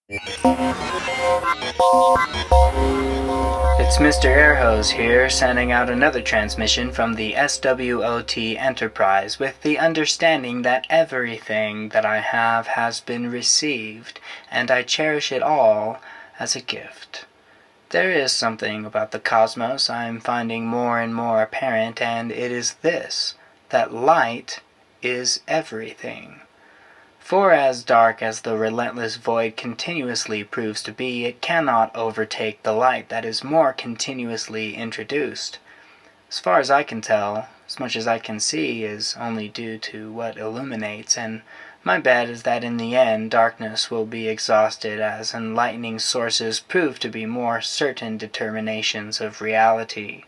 It's Mr. Airhose here, sending out another transmission from the SWOT Enterprise with the understanding that everything that I have has been received, and I cherish it all as a gift. There is something about the cosmos I'm finding more and more apparent, and it is this, that light is everything. For as dark as the relentless void continuously proves to be, it cannot overtake the light that is more continuously introduced. As far as I can tell, as much as I can see is only due to what illuminates, and my bet is that in the end darkness will be exhausted as enlightening sources prove to be more certain determinations of reality.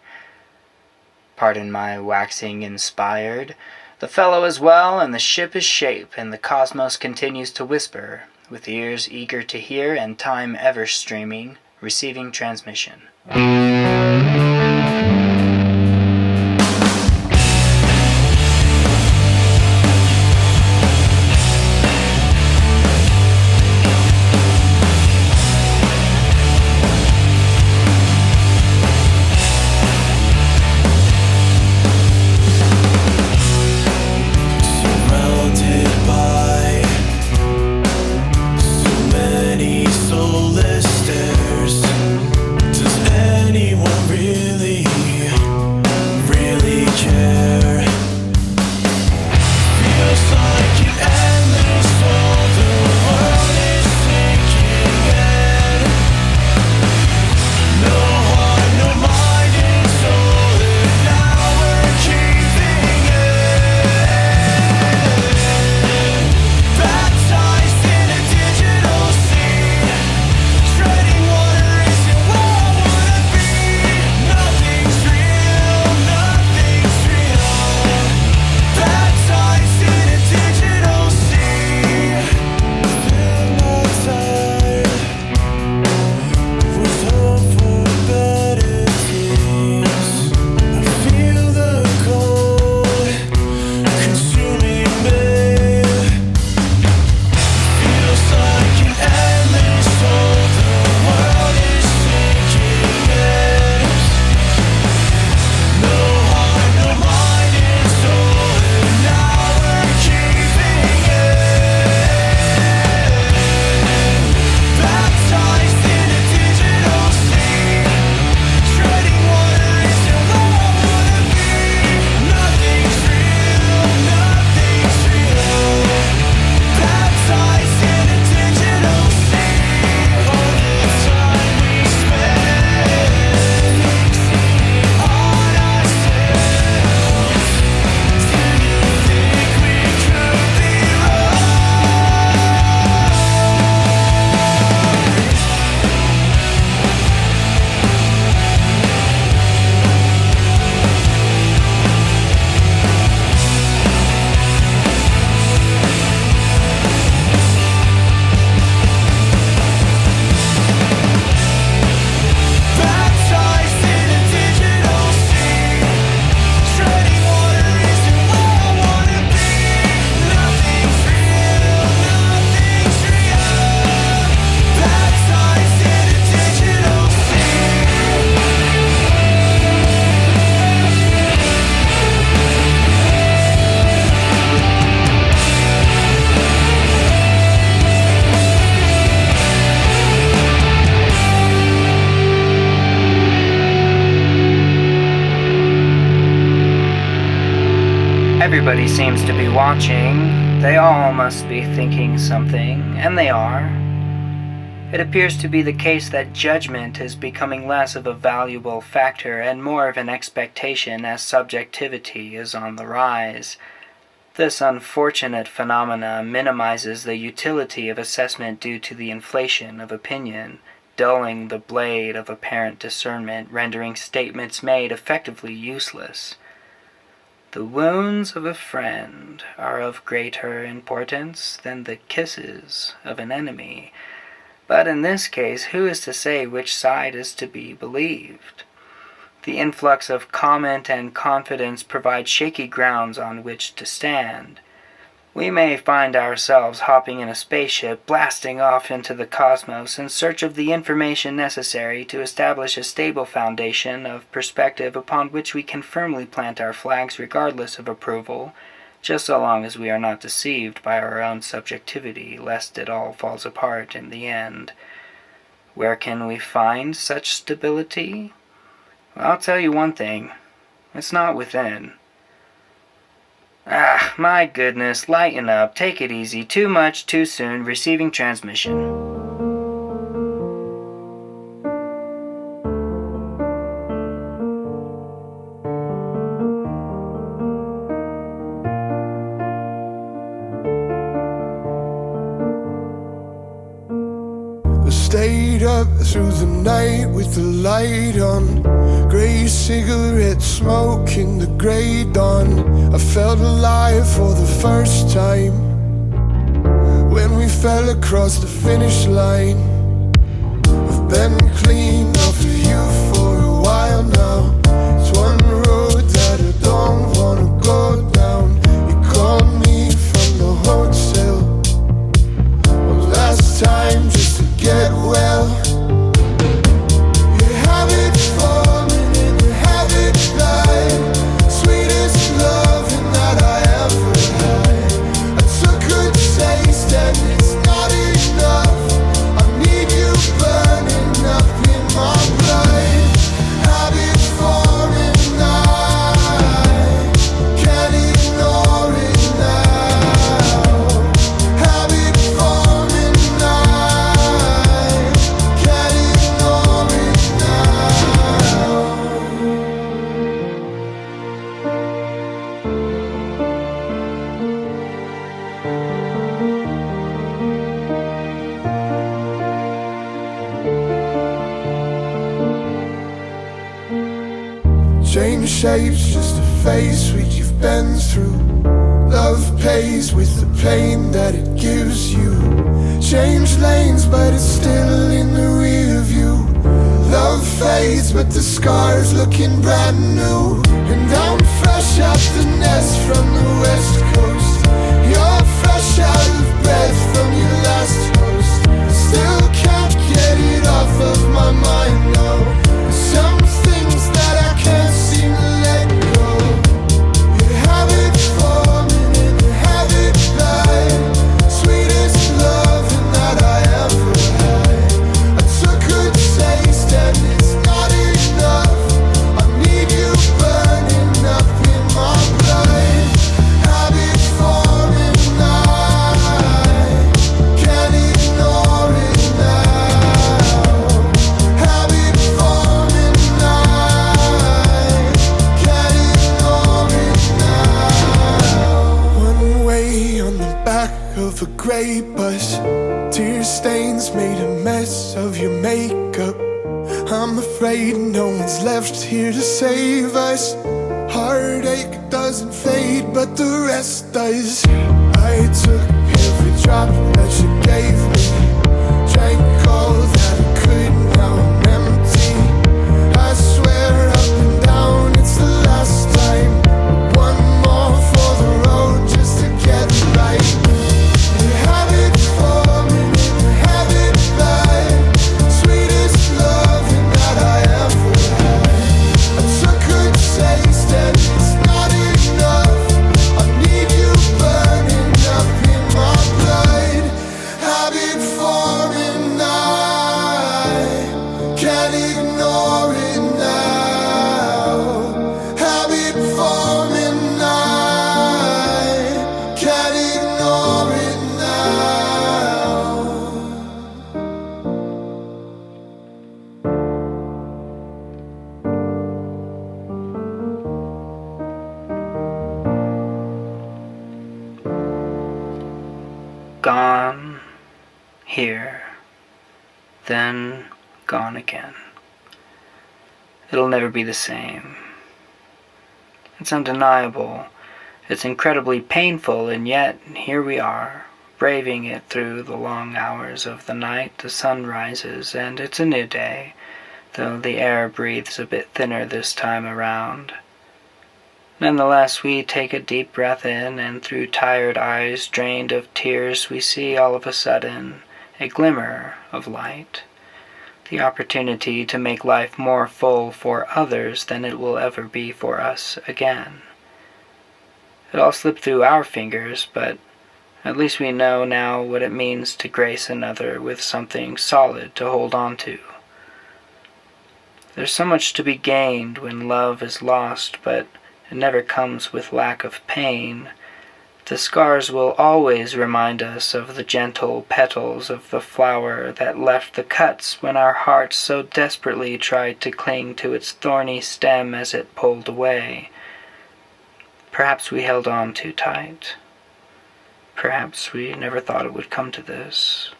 Pardon my waxing inspired. The fellow is well, and the ship is shape, and the cosmos continues to whisper, with ears eager to hear and time ever streaming, receiving transmission. Everybody seems to be watching. They all must be thinking something, and they are. It appears to be the case that judgment is becoming less of a valuable factor and more of an expectation as subjectivity is on the rise. This unfortunate phenomena minimizes the utility of assessment due to the inflation of opinion, dulling the blade of apparent discernment, rendering statements made effectively useless. The wounds of a friend are of greater importance than the kisses of an enemy. But in this case, who is to say which side is to be believed? The influx of comment and confidence provides shaky grounds on which to stand. We may find ourselves hopping in a spaceship, blasting off into the cosmos in search of the information necessary to establish a stable foundation of perspective upon which we can firmly plant our flags regardless of approval, just so long as we are not deceived by our own subjectivity, lest it all falls apart in the end. Where can we find such stability? Well, I'll tell you one thing. It's not within. Ah, my goodness, lighten up, take it easy, too much, too soon, receiving transmission. Stayed up through the night with the light on, grey cigarette smoke in the grey dawn. I felt alive for the first time when we fell across the finish line. I've been clean off of you for a while now. It's one road that I don't wanna go down. You called me from the hotel last time just to get well. You have it falling and you have it blind. Sweetest loving that I ever had. I took a taste and it's not enough. I need you burning up in my blood. Habit forming, I can't ignore it now. Habit forming, I can't ignore it now. Change shapes, just a face what you've been through. Love pays with the pain that it gives you. Change lanes, but it's still in the rear view. Love fades, but the scars looking brand new. And I'm fresh out the nest from the west coast. You're fresh out of breath from your last toast. Still can't get it off of my mind, no. Some things that I can't seem to let go. You have it forming and you have it blind. Sweetest loving that I ever had. I took a taste and it's not enough. I need you burning up in my blood. Habit forming, I can't ignore it now. Habit forming, I can't ignore it now. One way on the back of a grey bus. Tear stains made a mess of your makeup. I'm afraid no one's left here to save us. Heartache doesn't fade, but the rest does. I took every drop that you gave me. Drank all that I could, now I'm empty. I swear up and down it's the last time. One more for the road just to get right. You have it forming, you have it blind. Sweetest loving that I ever had. I took a taste and it's not enough. I need you burning up in my blood. Habit forming, I can't ignore it now. Habit forming, I can't ignore it now. Gone, here, then gone again. It'll never be the same. It's undeniable. It's incredibly painful, and yet here we are, braving it through the long hours of the night. The sun rises, and it's a new day, though the air breathes a bit thinner this time around. Nonetheless, we take a deep breath in, and through tired eyes drained of tears, we see all of a sudden a glimmer of light. The opportunity to make life more full for others than it will ever be for us again. It all slipped through our fingers, but at least we know now what it means to grace another with something solid to hold on to. There's so much to be gained when love is lost, but it never comes with lack of pain. The scars will always remind us of the gentle petals of the flower that left the cuts when our hearts so desperately tried to cling to its thorny stem as it pulled away. Perhaps we held on too tight. Perhaps we never thought it would come to this.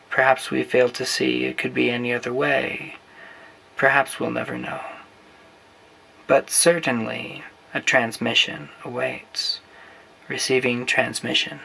Perhaps we failed to see it could be any other way. Perhaps we'll never know. But certainly a transmission awaits. Receiving transmission.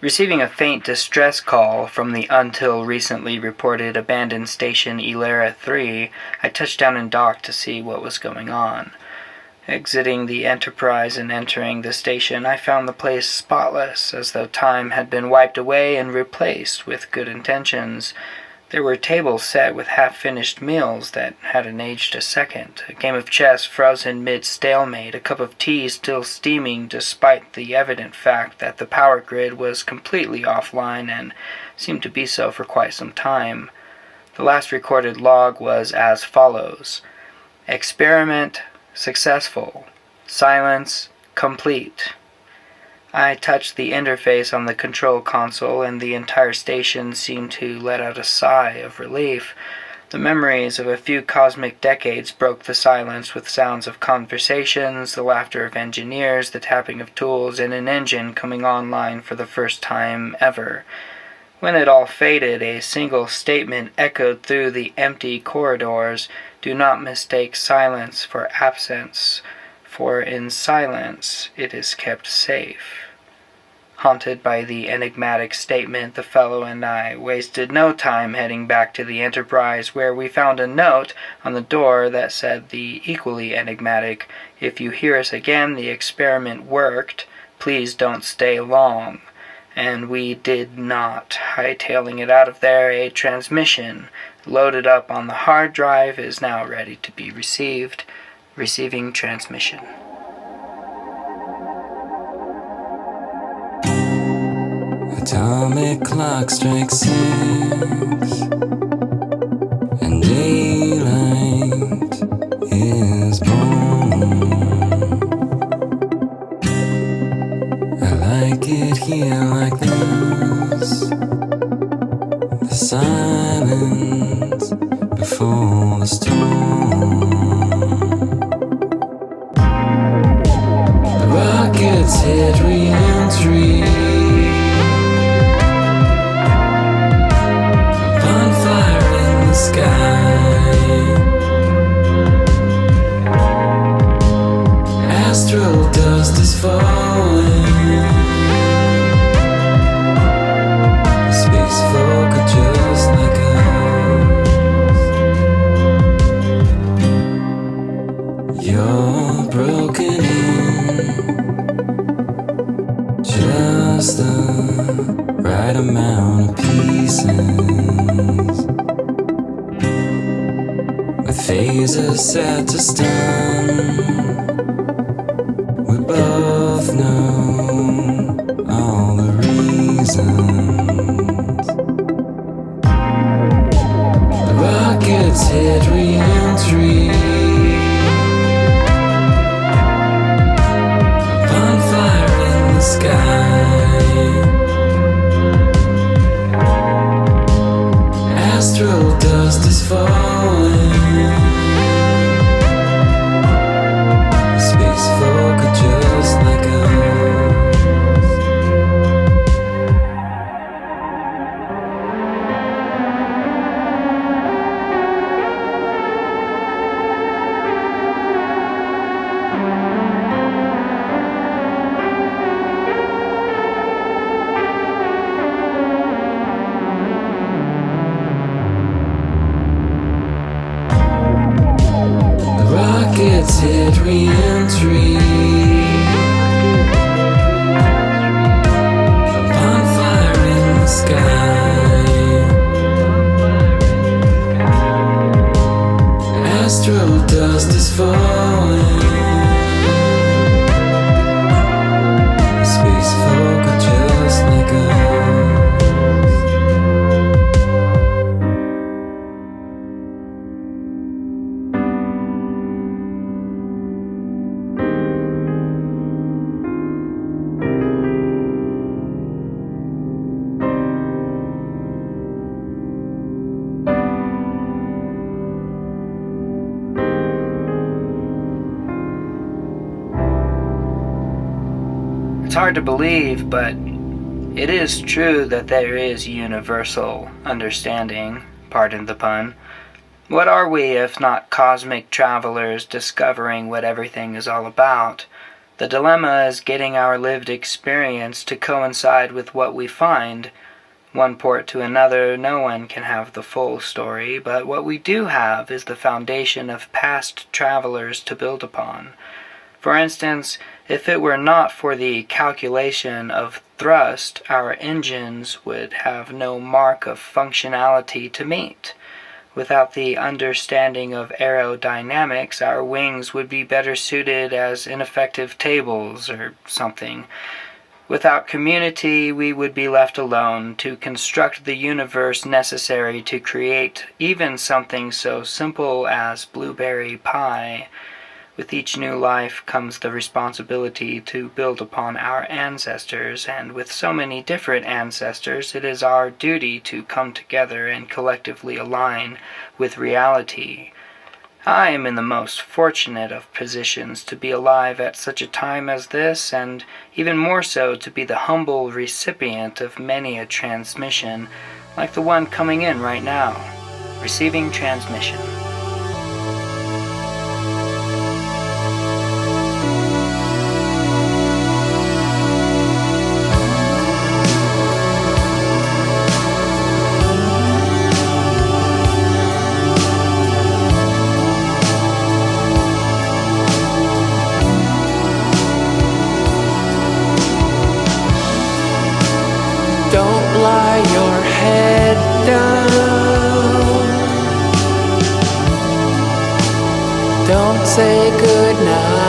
Receiving a faint distress call from the until recently reported abandoned station Elara 3, I touched down and docked to see what was going on. Exiting the Enterprise and entering the station, I found the place spotless, as though time had been wiped away and replaced with good intentions. There were tables set with half-finished meals that hadn't aged a second, a game of chess frozen mid-stalemate, a cup of tea still steaming despite the evident fact that the power grid was completely offline and seemed to be so for quite some time. The last recorded log was as follows: Experiment successful. Silence complete. I touched the interface on the control console, and the entire station seemed to let out a sigh of relief. The memories of a few cosmic decades broke the silence with sounds of conversations, the laughter of engineers, the tapping of tools, and an engine coming online for the first time ever. When it all faded, a single statement echoed through the empty corridors: "Do not mistake silence for absence, for in silence it is kept safe." Haunted by the enigmatic statement, the fellow and I wasted no time heading back to the Enterprise, where we found a note on the door that said the equally enigmatic, "If you hear us again, the experiment worked. Please don't stay long." And we did not. Hightailing it out of there, a transmission loaded up on the hard drive is now ready to be received. Receiving transmission. Atomic clock strikes 6, and daylight is born. silence before the storm. The rockets hit re-entry. A bonfire in the sky. Astral dust is falling. Space folk are just like us. You're broken in just the right amount of pieces, with phasers set to stun. We both know all the reasons. The rockets hit re-entry. A bonfire in the sky. Astral dust is falling. Space folk are just like us. Rockets hit re-entry. A bonfire in the sky. Astral dust is falling. Space folk are just like us. It's hard to believe, but it is true that there is universal understanding, pardon the pun. What are we if not cosmic travelers discovering what everything is all about? The dilemma is getting our lived experience to coincide with what we find. One port to another, no one can have the full story, but what we do have is the foundation of past travelers to build upon. For instance, if it were not for the calculation of thrust, our engines would have no mark of functionality to meet. Without the understanding of aerodynamics, our wings would be better suited as ineffective tables or something. Without community, we would be left alone to construct the universe necessary to create even something so simple as blueberry pie. With each new life comes the responsibility to build upon our ancestors, and with so many different ancestors, it is our duty to come together and collectively align with reality. I am in the most fortunate of positions to be alive at such a time as this, and even more so to be the humble recipient of many a transmission, like the one coming in right now. Receiving transmission. Don't lie your head down. Don't say goodnight.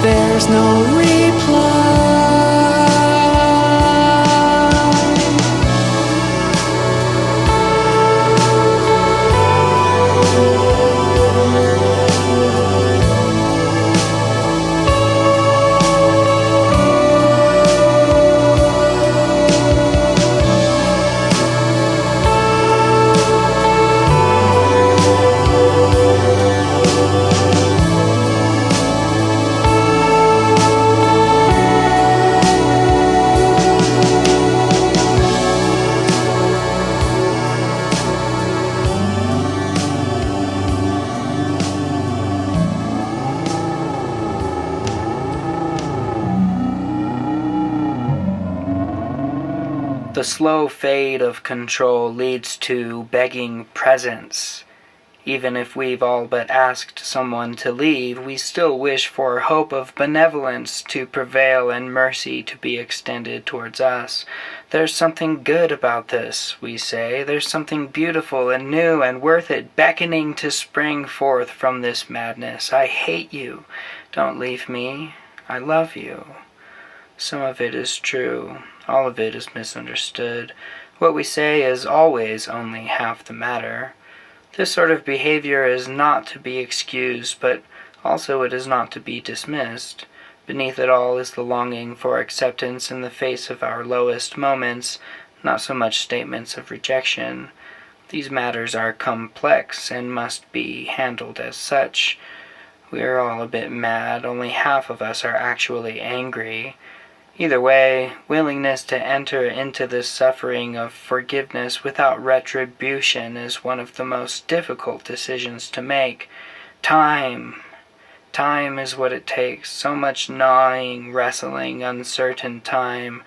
there's no reply. The slow fade of control leads to begging presence. Even if we've all but asked someone to leave, we still wish for hope of benevolence to prevail and mercy to be extended towards us. There's something good about this, we say. There's something beautiful and new and worth it beckoning to spring forth from this madness. I hate you. Don't leave me. I love you. Some of it is true. All of it is misunderstood. What we say is always only half the matter. This sort of behavior is not to be excused, but also it is not to be dismissed. Beneath it all is the longing for acceptance in the face of our lowest moments, not so much statements of rejection. These matters are complex and must be handled as such. We are all a bit mad. Only half of us are actually angry. Either way, willingness to enter into this suffering of forgiveness without retribution is one of the most difficult decisions to make. Time is what it takes. So much gnawing, wrestling, uncertain time.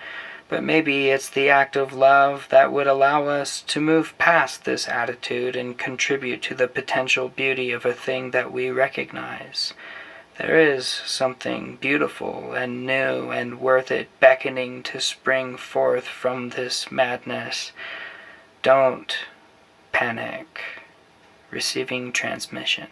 But maybe it's the act of love that would allow us to move past this attitude and contribute to the potential beauty of a thing that we recognize. There is something beautiful and new and worth it beckoning to spring forth from this madness. Don't panic. Receiving transmission.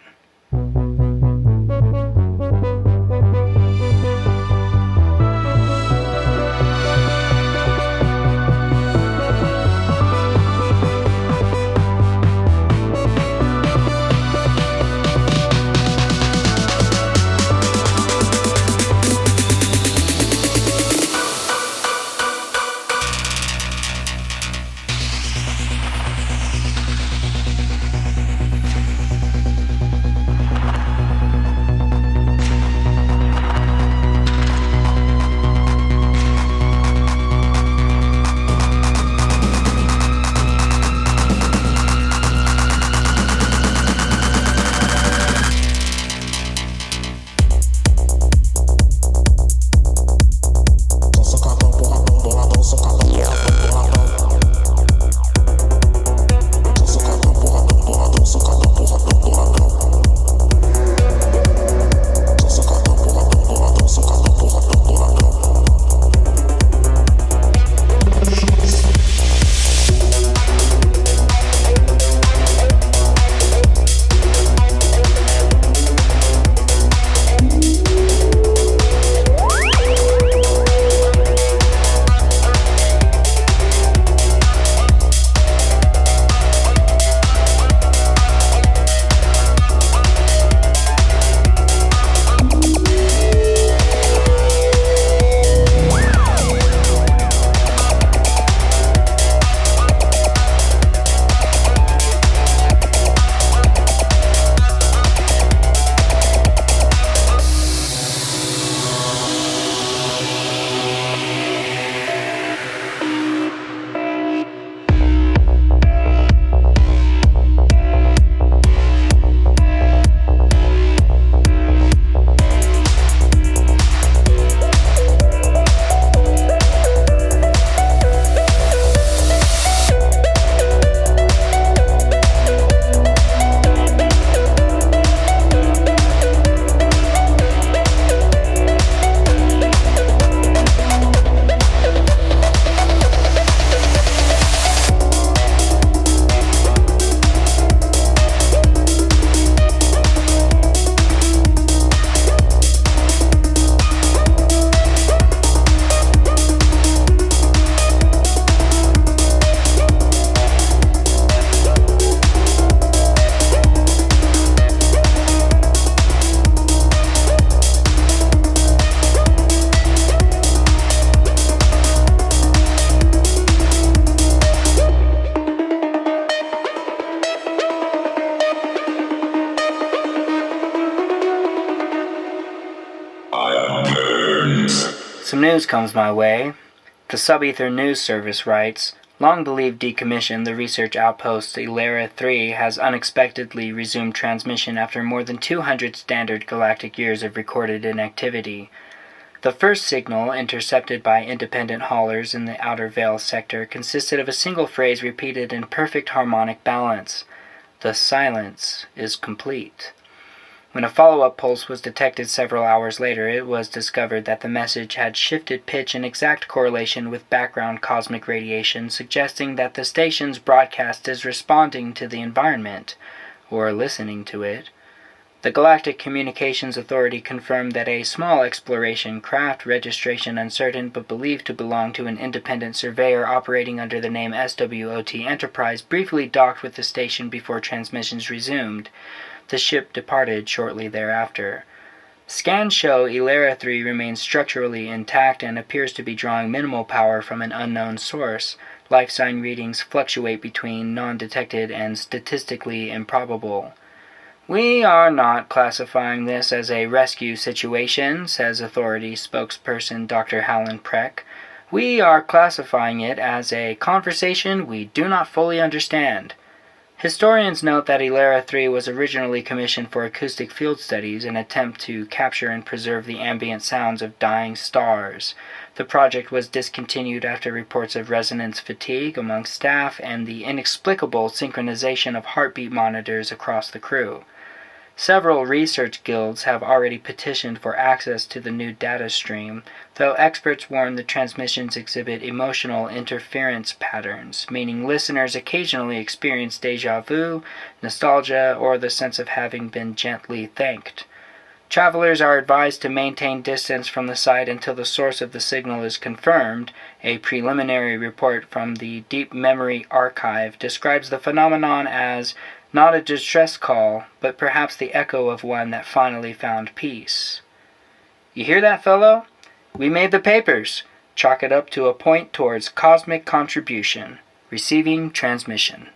Some news comes my way. The Sub-Ether News Service writes, long believed decommissioned, the research outpost Ilera 3 has unexpectedly resumed transmission after more than 200 standard galactic years of recorded inactivity. The first signal, intercepted by independent haulers in the Outer Veil sector, consisted of a single phrase repeated in perfect harmonic balance. The silence is complete. When a follow-up pulse was detected several hours later, it was discovered that the message had shifted pitch in exact correlation with background cosmic radiation, suggesting that the station's broadcast is responding to the environment, or listening to it. The Galactic Communications Authority confirmed that a small exploration craft, registration uncertain but believed to belong to an independent surveyor operating under the name SWOT Enterprise, briefly docked with the station before transmissions resumed. The ship departed shortly thereafter. Scans show Ilera 3 remains structurally intact and appears to be drawing minimal power from an unknown source. Life sign readings fluctuate between non-detected and statistically improbable. We are not classifying this as a rescue situation, says Authority spokesperson Dr. Howland Preck. We are classifying it as a conversation we do not fully understand. Historians note that Ilera 3 was originally commissioned for acoustic field studies, an attempt to capture and preserve the ambient sounds of dying stars. The project was discontinued after reports of resonance fatigue among staff and the inexplicable synchronization of heartbeat monitors across the crew. Several research guilds have already petitioned for access to the new data stream, though experts warn the transmissions exhibit emotional interference patterns, meaning listeners occasionally experience déjà vu, nostalgia, or the sense of having been gently thanked. Travelers are advised to maintain distance from the site until the source of the signal is confirmed. A preliminary report from the Deep Memory Archive describes the phenomenon as not a distress call, but perhaps the echo of one that finally found peace. You hear that, fellow? We made the papers. Chalk it up to a point towards cosmic contribution. Receiving transmission.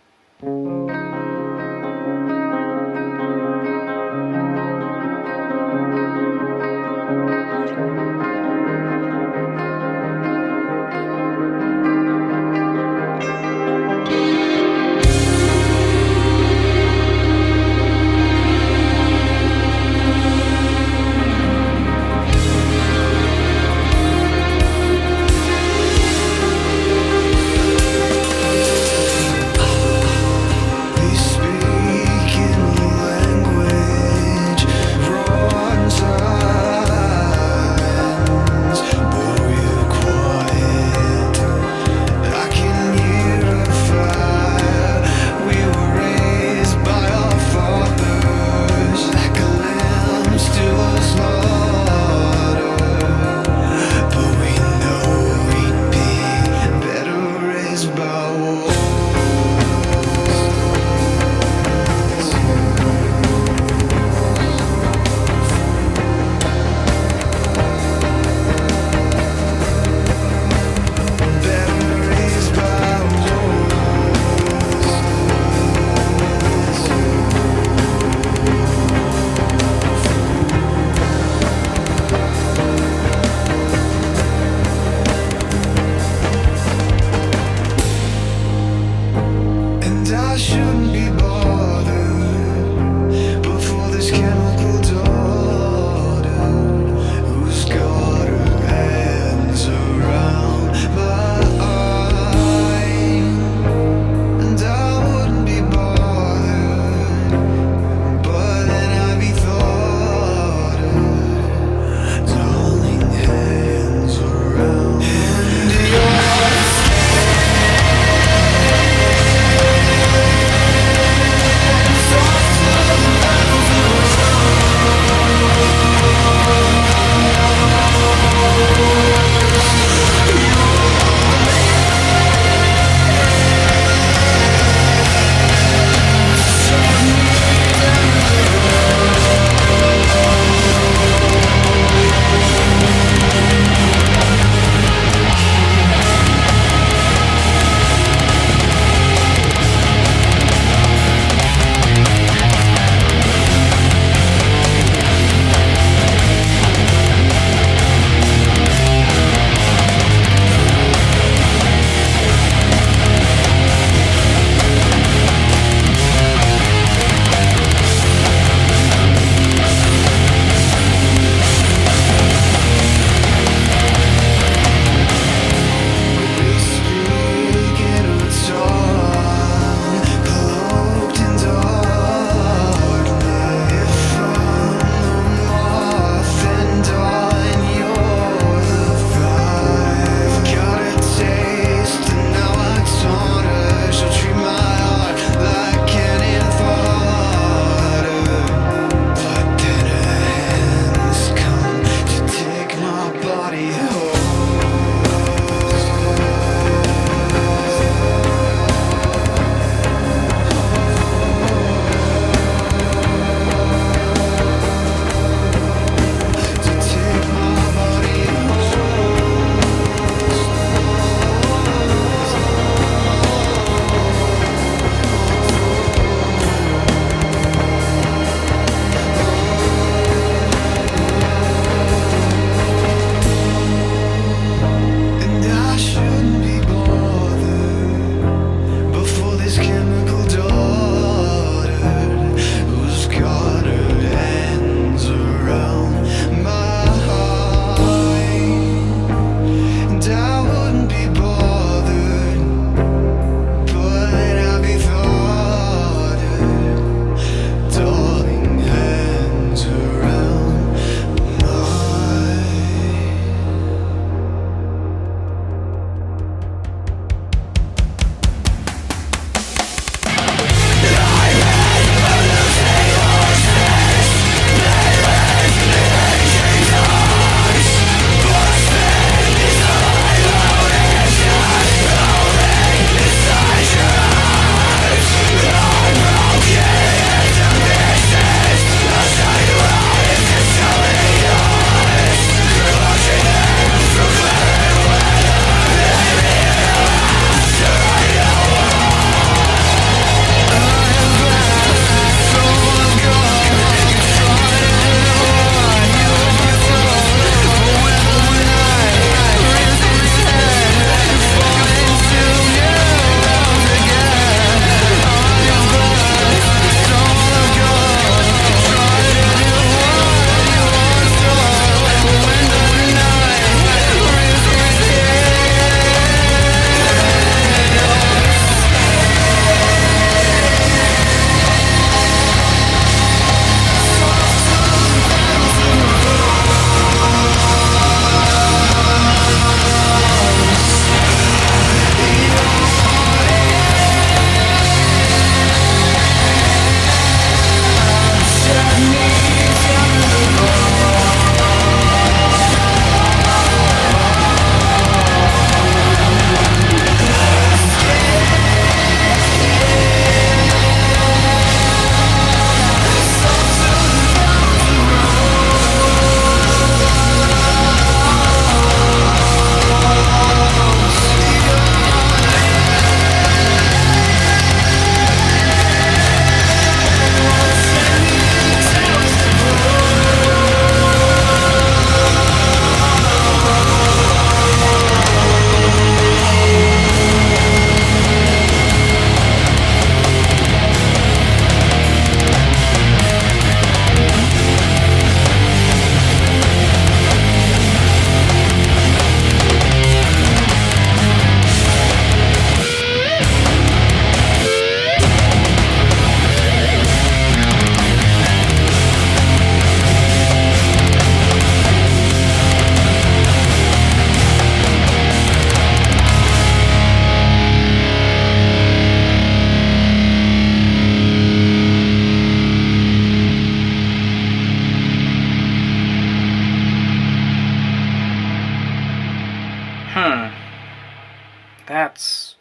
That's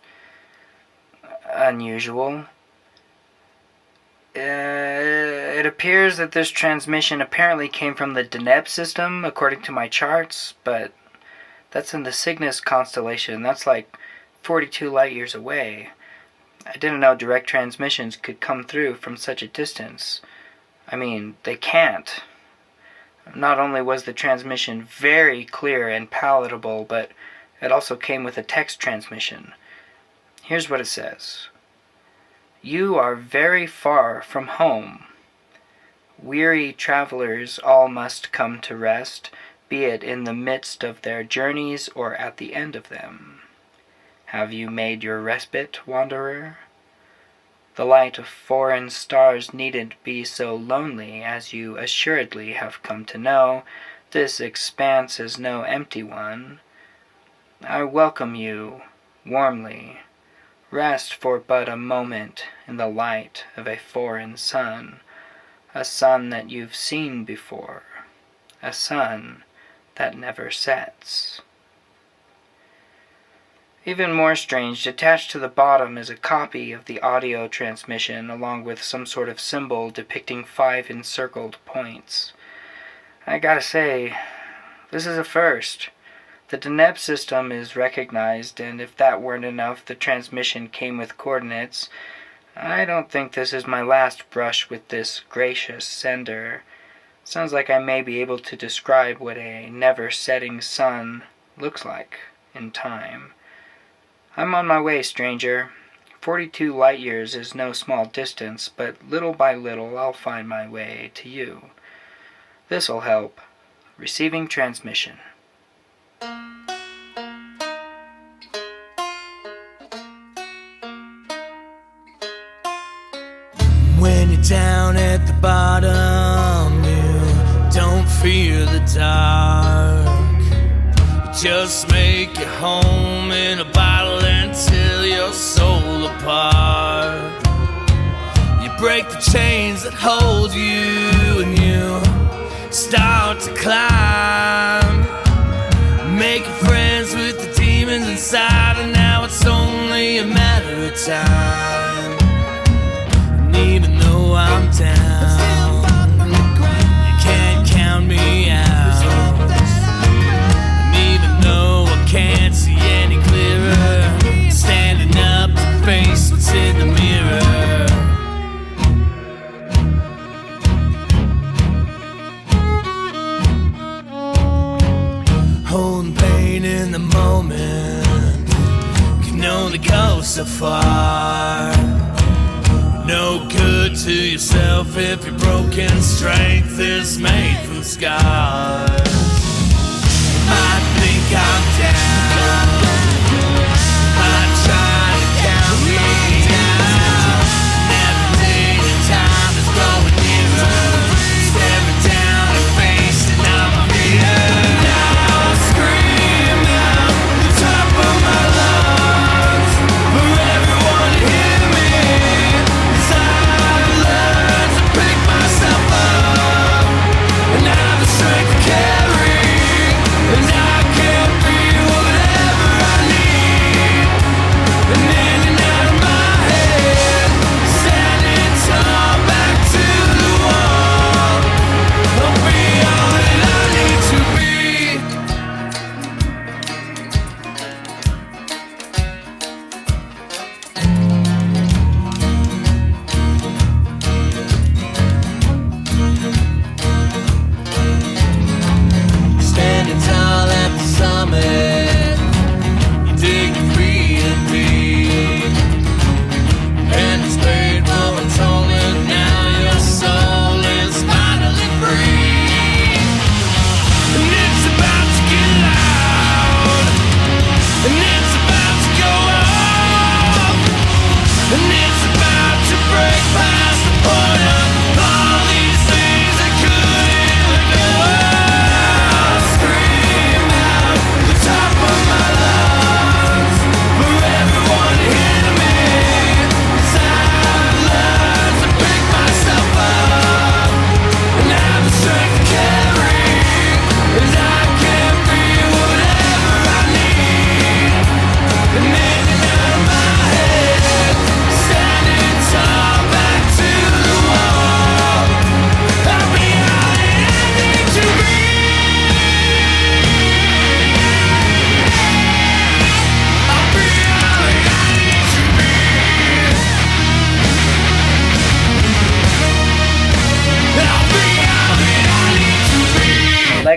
unusual. It appears that this transmission apparently came from the Deneb system, according to my charts, but that's in the Cygnus constellation. That's like 42 light years away. I didn't know direct transmissions could come through from such a distance. I mean, they can't. Not only was the transmission very clear and palatable, but it also came with a text transmission. Here's what it says. You are very far from home. Weary travelers all must come to rest, be it in the midst of their journeys or at the end of them. Have you made your respite, wanderer? The light of foreign stars needn't be so lonely, as you assuredly have come to know. This expanse is no empty one. I welcome you warmly. Rest for but a moment in the light of a foreign sun, a sun that you've seen before, a sun that never sets. Even more strange, attached to the bottom is a copy of the audio transmission along with some sort of symbol depicting 5 encircled points. I gotta say, this is a first. The Deneb system is recognized, and if that weren't enough, the transmission came with coordinates. I don't think this is my last brush with this gracious sender. Sounds like I may be able to describe what a never-setting sun looks like in time. I'm on my way, stranger. 42 light years is no small distance, but little by little I'll find my way to you. This'll help. Receiving transmission. When you're down at the bottom, you don't fear the dark. You just make your home in a bottle until your soul apart. You break the chains that hold you and you start to climb. Making friends with the demons inside, and now it's only a matter of time. And even though I'm down, you can't count me out. And even though I can't see any clearer, standing up to face what's in the mirror. Holding pain in the moment can only go so far. No good to yourself if your broken strength is made from scars. You might think I'm down, might try to count me down. Every day the time is growing nearer, staring down and facing out my fear. Strength to carry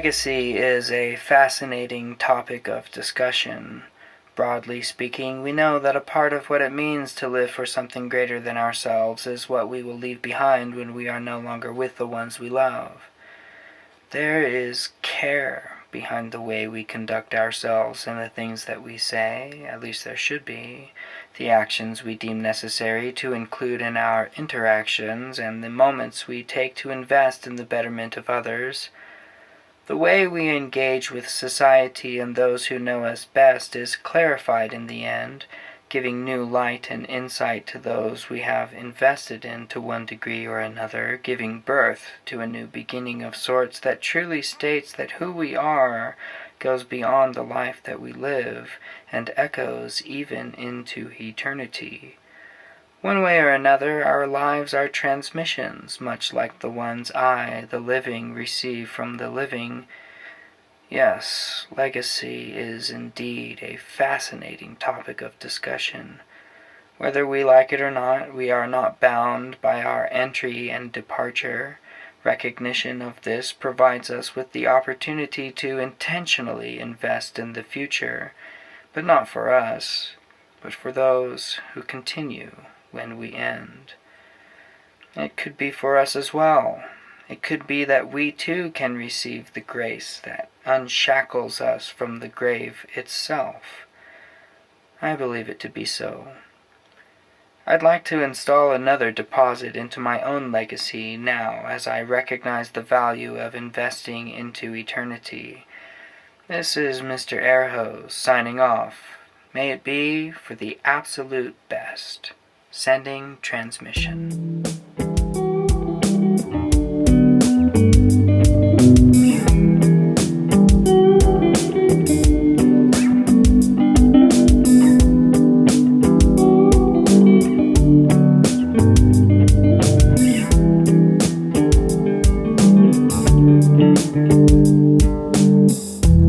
Legacy is a fascinating topic of discussion. Broadly speaking, we know that a part of what it means to live for something greater than ourselves is what we will leave behind when we are no longer with the ones we love. There is care behind the way we conduct ourselves and the things that we say, at least there should be, the actions we deem necessary to include in our interactions, and the moments we take to invest in the betterment of others. The way we engage with society and those who know us best is clarified in the end, giving new light and insight to those we have invested in to one degree or another, giving birth to a new beginning of sorts that truly states that who we are goes beyond the life that we live and echoes even into eternity. One way or another, our lives are transmissions, much like the ones I, the living, receive from the living. Yes, legacy is indeed a fascinating topic of discussion. Whether we like it or not, we are not bound by our entry and departure. Recognition of this provides us with the opportunity to intentionally invest in the future, but not for us, but for those who continue when we end. It could be for us as well. It could be that we too can receive the grace that unshackles us from the grave itself. I believe it to be so. I'd like to install another deposit into my own legacy now as I recognize the value of investing into eternity. This is Mr. Airhose signing off. May it be for the absolute best. Sending transmission.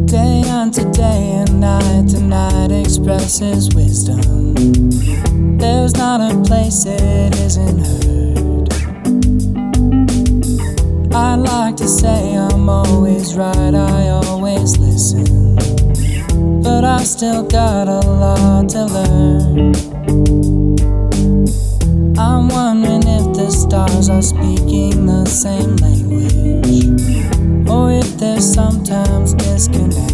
Day unto day and night to night expresses wisdom. There's not a place it isn't heard. I like to say I'm always right, I always listen, but I still got a lot to learn. I'm wondering if the stars are speaking the same language, or if there's sometimes disconnect.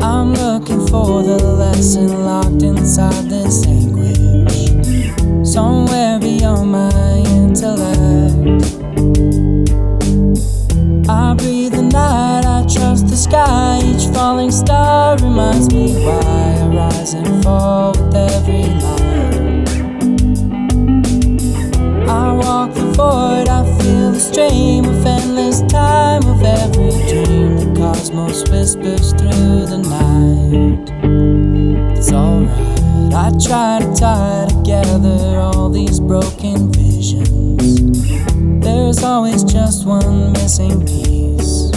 I'm looking for the lesson locked inside this anguish, somewhere beyond my intellect. I breathe the night, I trust the sky. Each falling star reminds me why I rise and fall with every line. I walk the void, I feel the stream of endless time of every dream. The cosmos whispers through the night. It's alright, I try to tie together all these broken visions. There's always just one missing piece.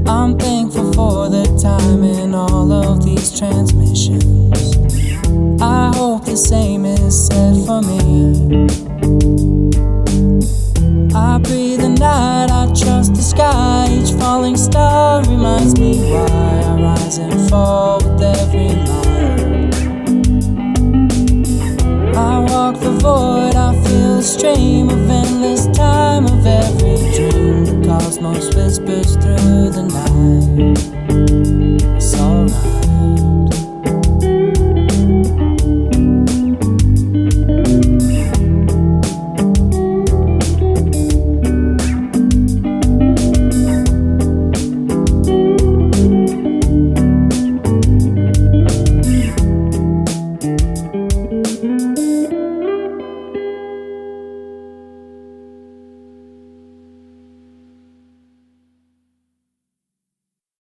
I'm thankful for the time in all of these transmissions. I hope the same is said for me. I breathe the night, I trust the sky. Each falling star reminds me why I rise and fall with every line. I walk the void, I feel the stream of endless time of every dream. The cosmos whispers through the night.